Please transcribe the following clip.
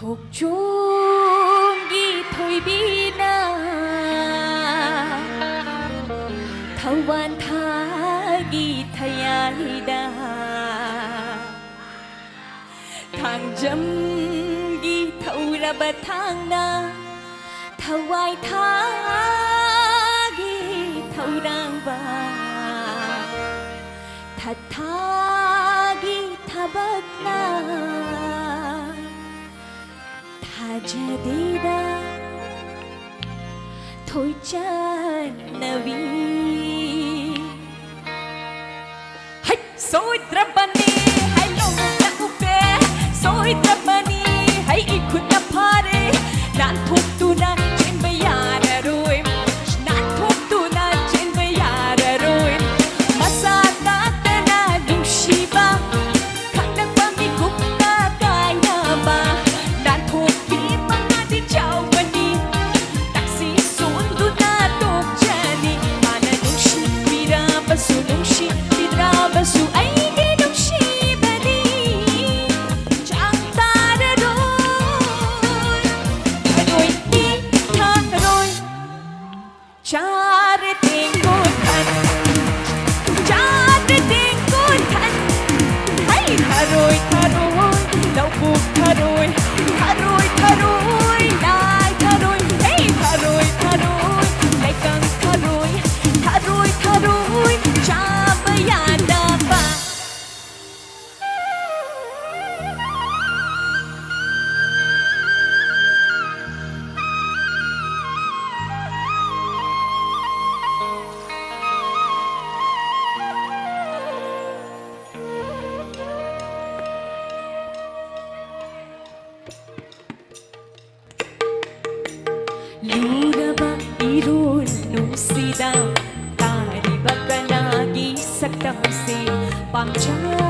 독종이 토이비나 타완 타기 타야이다 당점기 타우라바탕나 타와이 타기 타우랑바 타타기 타박나 Jadida thôi Nabi Hai soi trapani hai long na upe soi trapani hai ikut na pare nan thuk tu na chen bayara roi nan thuk tu na chen bayara roi masa ta na dung shiba khak na pa mi kup na kai na ba nan thuk Basu ay ginong shibali Chang tararoy Haroy ni tararoy Chare tingkutan Chare tingkutan Ay taroy taroy Laupuk taroy Taroy taroy Lai taroy Hey taroy taroy Lai kang taroy Taroy taroy Chabayan Luraba irul nusida Tari baka lagi sa tamsi Pamcha